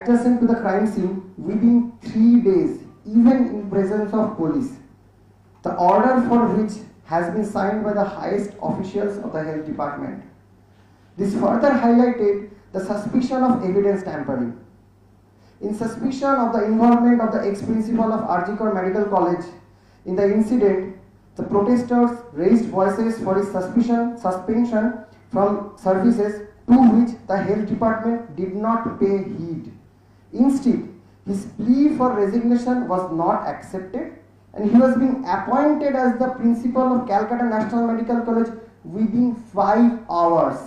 adjacent to the crime scene within 3 days, even in presence of police. The order for which has been signed by the highest officials of the health department. This further highlighted the suspicion of evidence tampering. In suspicion of the involvement of the ex-principal of Arjikar Medical College in the incident, the protesters raised voices for his suspension from services, to which the health department did not pay heed. Instead, his plea for resignation was not accepted, and he was being appointed as the principal of Calcutta National Medical College within 5 hours,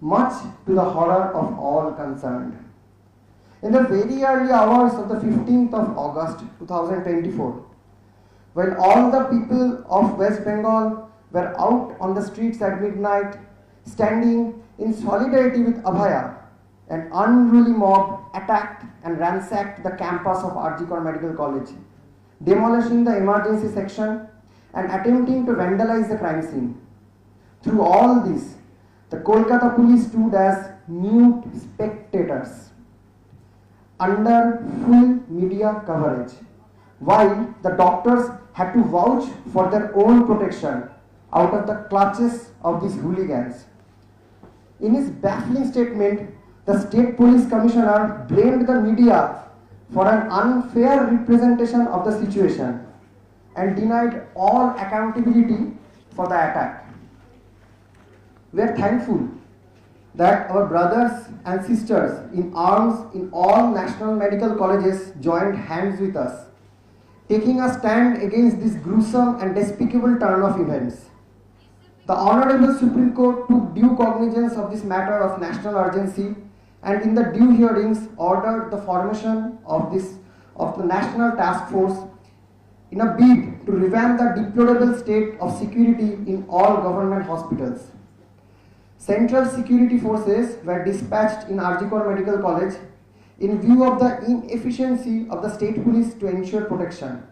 much to the horror of all concerned. In the very early hours of the 15th of August 2024, when all the people of West Bengal were out on the streets at midnight, standing in solidarity with Abhaya, an unruly mob attacked and ransacked the campus of Arjikar Medical College, demolishing the emergency section and attempting to vandalize the crime scene. Through all this, the Kolkata police stood as mute spectators under full media coverage, while the doctors had to vouch for their own protection out of the clutches of these hooligans. In his baffling statement, the State Police Commissioner blamed the media for an unfair representation of the situation and denied all accountability for the attack. We are thankful that our brothers and sisters in arms in all national medical colleges joined hands with us, taking a stand against this gruesome and despicable turn of events. The Honorable Supreme Court took due cognizance of this matter of national urgency and in the due hearings ordered the formation of the National Task Force in a bid to revamp the deplorable state of security in all government hospitals. Central security forces were dispatched in Arjikar Medical College in view of the inefficiency of the state police to ensure protection,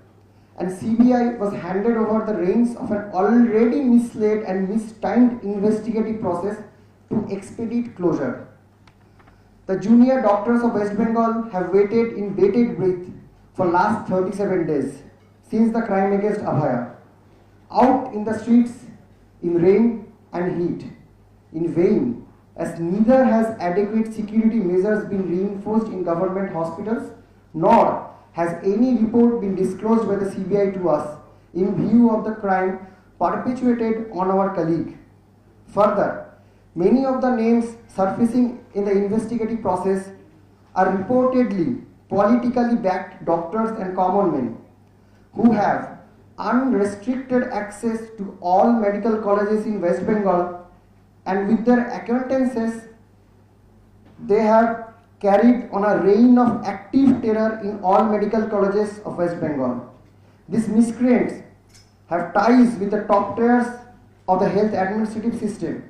and CBI was handed over the reins of an already misled and mistimed investigative process to expedite closure. The junior doctors of West Bengal have waited in bated breath for last 37 days since the crime against Abhaya, out in the streets in rain and heat, in vain, as neither has adequate security measures been reinforced in government hospitals, nor has any report been disclosed by the CBI to us in view of the crime perpetuated on our colleague. Further, many of the names surfacing in the investigative process are reportedly politically backed doctors and common men who have unrestricted access to all medical colleges in West Bengal, and with their acquaintances they have carried on a reign of active terror in all medical colleges of West Bengal. These miscreants have ties with the top tiers of the health administrative system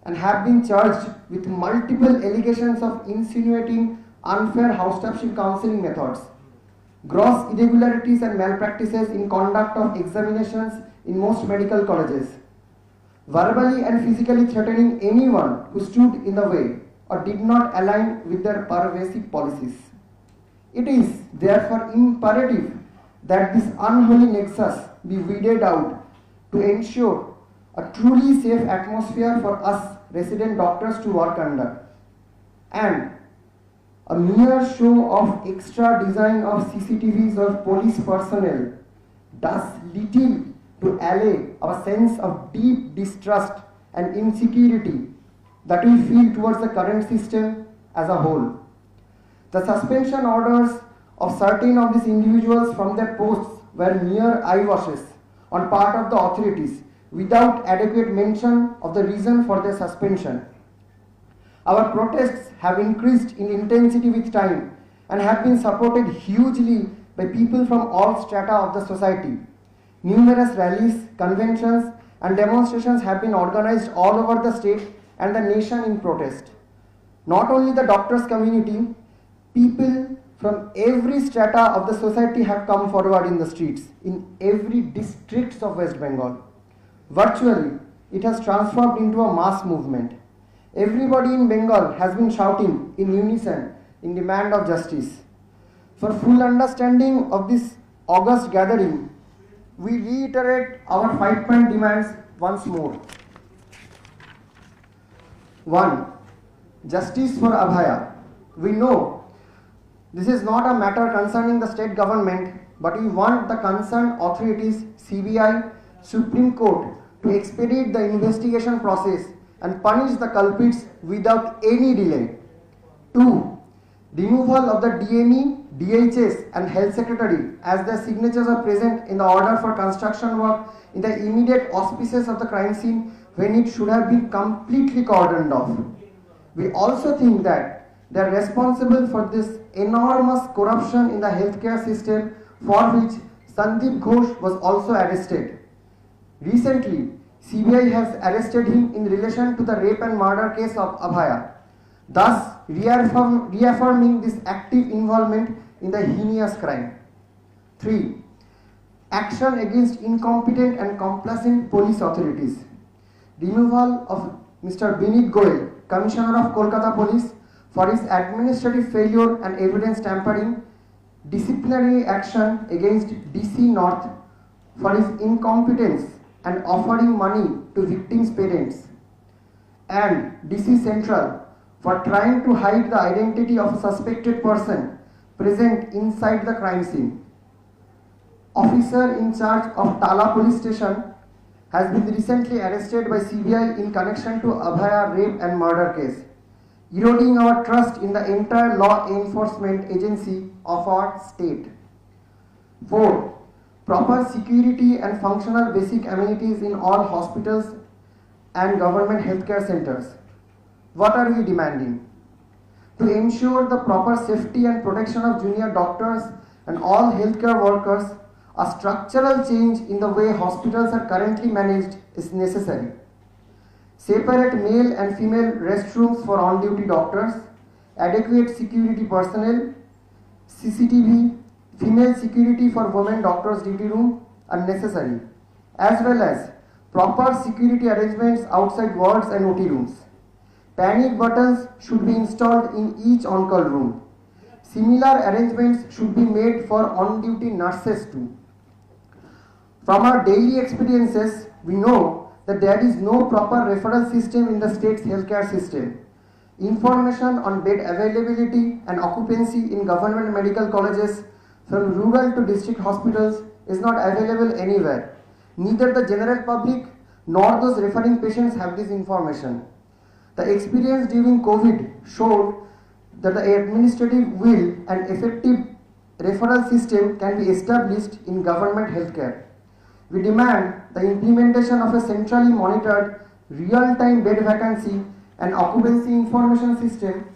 and have been charged with multiple allegations of insinuating unfair house-staffship counseling methods, gross irregularities and malpractices in conduct of examinations in most medical colleges, verbally and physically threatening anyone who stood in the way or did not align with their pervasive policies. It is therefore imperative that this unholy nexus be weeded out to ensure a truly safe atmosphere for us resident doctors to work under, and a mere show of extra design of CCTVs or police personnel does little to allay our sense of deep distrust and insecurity that we feel towards the current system as a whole. The suspension orders of certain of these individuals from their posts were mere eyewashes on part of the authorities without adequate mention of the reason for their suspension. Our protests have increased in intensity with time and have been supported hugely by people from all strata of the society. Numerous rallies, conventions, and demonstrations have been organized all over the state and the nation in protest. Not only the doctors' community, people from every strata of the society have come forward in the streets in every district of West Bengal. Virtually, it has transformed into a mass movement. Everybody in Bengal has been shouting in unison in demand of justice. For full understanding of this august gathering, we reiterate our 5-point demands once more. 1. Justice for Abhaya. We know this is not a matter concerning the state government, but we want the concerned authorities, CBI, Supreme Court, to expedite the investigation process and punish the culprits without any delay. 2. Removal of the DME, DHS and Health Secretary as their signatures are present in the order for construction work in the immediate auspices of the crime scene when it should have been completely cordoned off. We also think that they are responsible for this enormous corruption in the healthcare system for which Sandeep Ghosh was also arrested. Recently, CBI has arrested him in relation to the rape and murder case of Abhaya, thus reaffirming this active involvement in the heinous crime. 3. Action against incompetent and complacent police authorities. Removal of Mr. Binit Goel, Commissioner of Kolkata Police, for his administrative failure and evidence tampering, disciplinary action against DC North for his incompetence and offering money to victims' parents, and DC Central for trying to hide the identity of a suspected person present inside the crime scene. Officer in charge of Tala Police Station has been recently arrested by CBI in connection to Abhaya rape and murder case, eroding our trust in the entire law enforcement agency of our state. 4. Proper security and functional basic amenities in all hospitals and government healthcare centers. What are we demanding? To ensure the proper safety and protection of junior doctors and all healthcare workers, a structural change in the way hospitals are currently managed is necessary. Separate male and female restrooms for on-duty doctors, adequate security personnel, CCTV, female security for women doctors' duty room are necessary, as well as proper security arrangements outside wards and OT rooms. Panic buttons should be installed in each on-call room. Similar arrangements should be made for on-duty nurses too. From our daily experiences, we know that there is no proper referral system in the state's healthcare system. Information on bed availability and occupancy in government medical colleges from rural to district hospitals is not available anywhere. Neither the general public nor those referring patients have this information. The experience during COVID showed that the administrative will and effective referral system can be established in government healthcare. We demand the implementation of a centrally monitored real-time bed vacancy and occupancy information system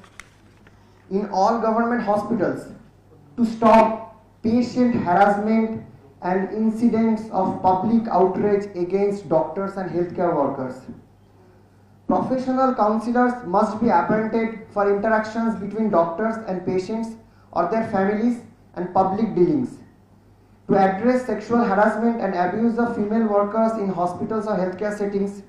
in all government hospitals to stop patient harassment and incidents of public outrage against doctors and healthcare workers. Professional counselors must be appointed for interactions between doctors and patients or their families and public dealings. To address sexual harassment and abuse of female workers in hospitals or healthcare settings,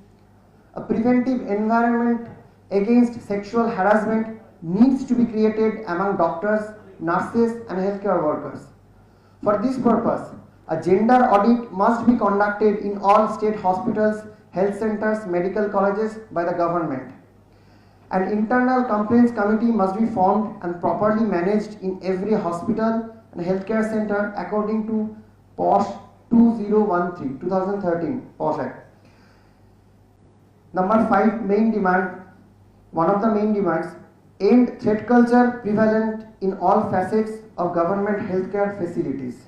a preventive environment against sexual harassment needs to be created among doctors, nurses and healthcare workers. For this purpose, a gender audit must be conducted in all state hospitals, health centers, medical colleges by the government. An internal complaints committee must be formed and properly managed in every hospital and healthcare center according to POSH 2013, 2013 POSH Act. Number 5 main demand, one of the main demands, end threat culture prevalent in all facets of government healthcare facilities.